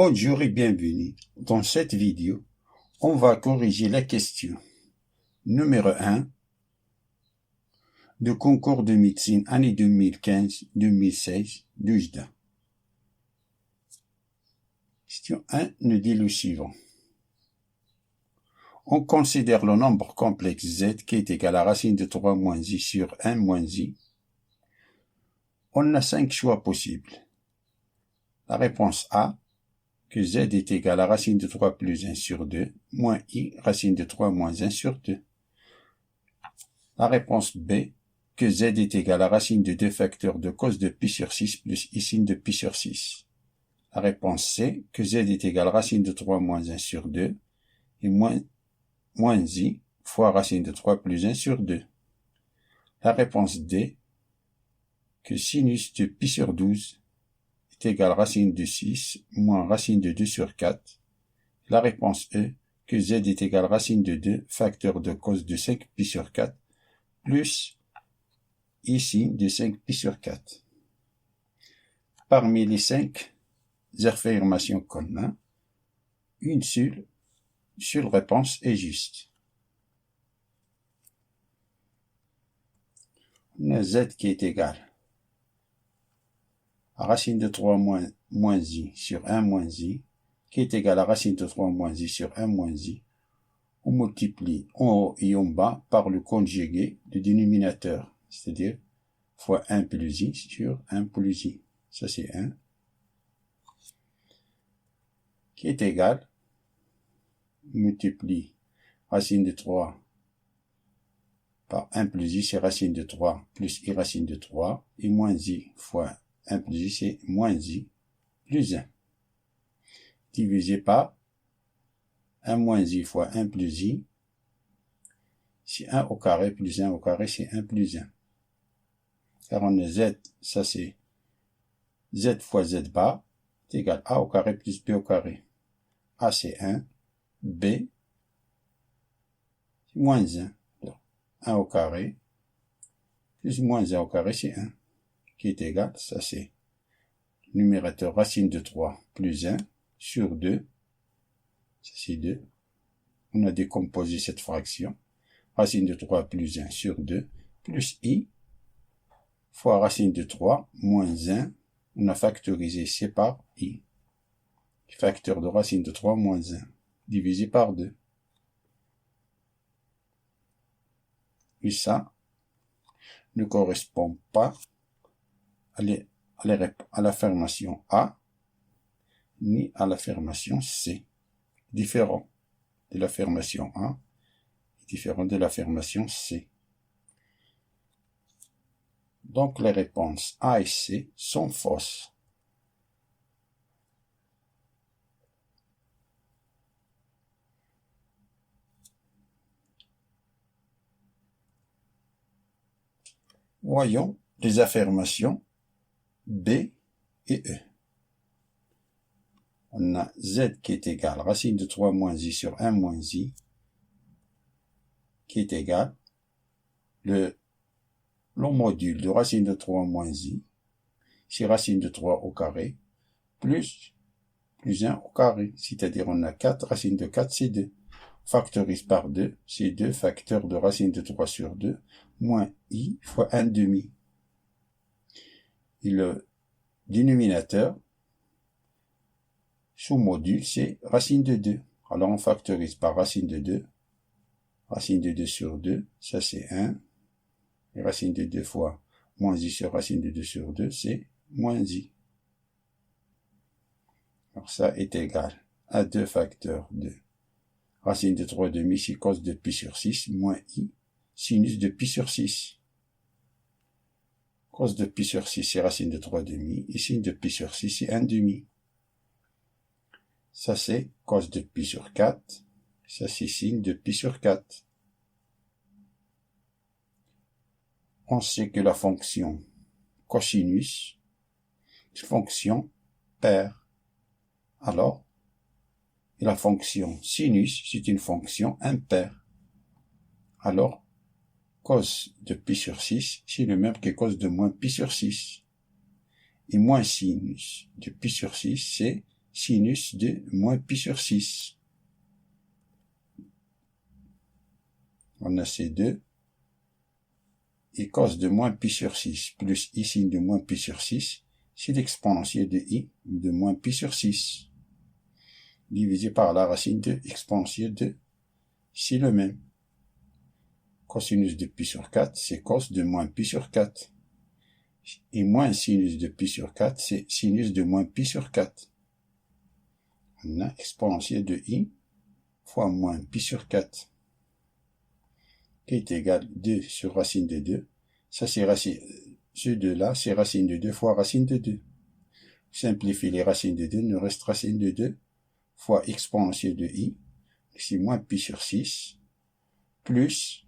Bonjour et bienvenue. Dans cette vidéo, on va corriger la question numéro 1 du concours de médecine année 2015-2016 d'UJDA. Question 1 nous dit le suivant. On considère le nombre complexe z qui est égal à racine de 3 moins i sur 1 moins i. On a 5 choix possibles. La réponse A, que z est égal à racine de 3 plus 1 sur 2, moins i, racine de 3 moins 1 sur 2. La réponse B, que z est égal à racine de 2 facteurs de cos de pi sur 6 plus i sin de pi sur 6. La réponse C, que z est égal à racine de 3 moins 1 sur 2, et moins i fois racine de 3 plus 1 sur 2. La réponse D, que sinus de pi sur 12 est égal à racine de 6 moins racine de 2 sur 4. La réponse E, que z est égal à racine de 2 facteur de cos de 5 pi sur 4 plus i sin de 5 pi sur 4. Parmi les 5 affirmations qu'on a, une seule réponse est juste. On a z qui est égal à racine de 3 moins i sur 1 moins i, qui est égal à racine de 3 moins i sur 1 moins i. On multiplie en haut et en bas par le conjugué du dénominateur, c'est-à-dire fois 1 plus i sur 1 plus i. Ça c'est 1. Qui est égal, on multiplie racine de 3 par 1 plus i, c'est racine de 3 plus i racine de 3, et moins i fois 1 plus i, c'est moins i plus 1. Divisé par 1 moins i fois 1 plus i, c'est 1 au carré plus 1 au carré, c'est 1 plus 1. Car on a z, ça c'est z fois z bar, c'est égal à a au carré plus b au carré. A c'est 1, b c'est moins 1. Donc, 1 au carré plus moins 1 au carré, c'est 1. Qui est égal, ça c'est numérateur racine de 3 plus 1 sur 2. Ça c'est 2. On a décomposé cette fraction. Racine de 3 plus 1 sur 2 plus i fois racine de 3 moins 1. On a factorisé c par i. Facteur de racine de 3 moins 1 divisé par 2. Et ça ne correspond pas à l'affirmation A ni à l'affirmation C. Différent de l'affirmation A et différent de l'affirmation C. Donc les réponses A et C sont fausses. Voyons les affirmations B et E. On a z qui est égal à racine de 3 moins i sur 1 moins i, qui est égal le module de racine de 3 moins i, c'est racine de 3 au carré, plus 1 au carré, c'est-à-dire on a 4, racine de 4 c'est 2. Factorise par 2, c'est 2 facteurs de racine de 3 sur 2, moins i fois 1 demi. Et le dénominateur, sous module, c'est racine de 2. Alors on factorise par racine de 2. Racine de 2 sur 2, ça c'est 1. Et racine de 2 fois moins i sur racine de 2 sur 2, c'est moins i. Alors ça est égal à 2 facteurs de racine de 3 demi, c'est cos de pi sur 6, moins i, sinus de pi sur 6. Cos de pi sur 6, c'est racine de 3 demi, et sin de pi sur 6, c'est 1 demi. Ça c'est cos de pi sur 4, ça c'est sin de pi sur 4. On sait que la fonction cosinus est une fonction paire. Alors, et la fonction sinus, c'est une fonction impaire. Alors, cos de pi sur 6, c'est le même que cos de moins pi sur 6. Et moins sinus de pi sur 6, c'est sinus de moins pi sur 6. On a C2 et cos de moins pi sur 6 plus I sin de moins pi sur 6, c'est l'exponentielle de I de moins pi sur 6, divisé par la racine de exponentielle de, c'est le même. Cosinus de pi sur 4, c'est cos de moins pi sur 4. Et moins sinus de pi sur 4, c'est sinus de moins pi sur 4. On a exponentielle de I fois moins pi sur 4, qui est égal 2 sur racine de 2. Ça, c'est racine, ce 2-là, c'est racine de 2 fois racine de 2. Simplifier les racines de 2, il nous reste racine de 2 fois exponentielle de I, c'est moins pi sur 6, plus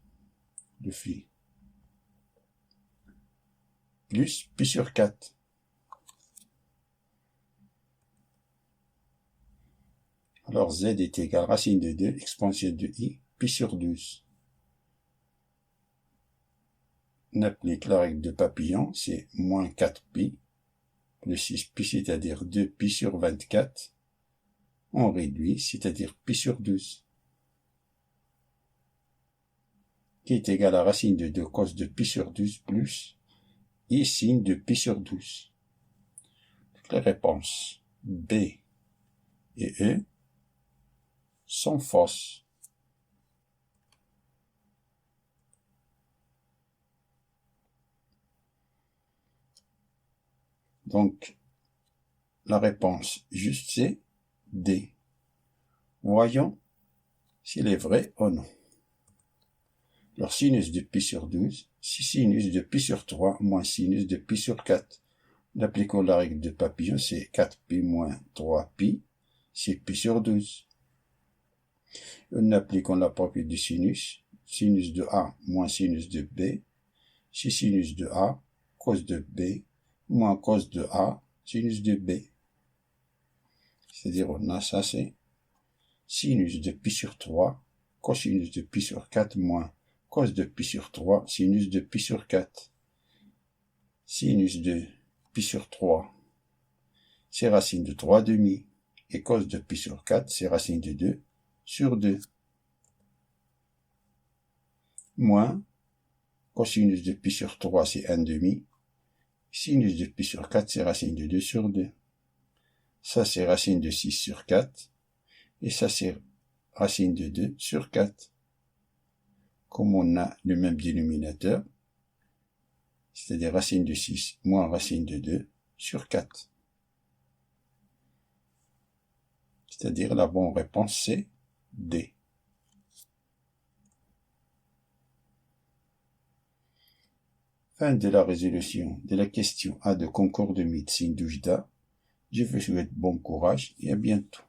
le phi, plus pi sur 4. Alors Z est égal racine de 2, exponentielle de I, pi sur 12. On applique la règle de papillon, c'est moins 4pi, plus 6pi, c'est-à-dire 2pi sur 24. On réduit, c'est-à-dire pi sur 12, qui est égal à racine de 2 cos de pi sur 12 plus I sin de pi sur 12. Les réponses B et E sont fausses. Donc, la réponse juste c'est D. Voyons s'il est vrai ou non. Alors, sinus de pi sur 12, c'est sinus de pi sur 3 moins sinus de pi sur 4. Appliquons la règle de papillon, c'est 4pi moins 3pi, c'est pi sur 12. Nous appliquons la propriété du sinus, sinus de A moins sinus de B, c'est sinus de A, cos de B, moins cos de A, sinus de B. C'est-à-dire, on a ça, c'est sinus de pi sur 3, cosinus de pi sur 4, moins cos de pi sur 3, sinus de pi sur 4. Sinus de pi sur 3, c'est racine de 3 demi, et cos de pi sur 4, c'est racine de 2 sur 2. Moins cosinus de pi sur 3, c'est 1 demi, sinus de pi sur 4, c'est racine de 2 sur 2. Ça, c'est racine de 6 sur 4. Et ça, c'est racine de 2 sur 4. Comme on a le même dénominateur, c'est-à-dire racine de 6 moins racine de 2 sur 4. C'est-à-dire la bonne réponse, c'est D. Fin de la résolution de la question A de concours de médecine d'Oujda. Je vous souhaite bon courage et à bientôt.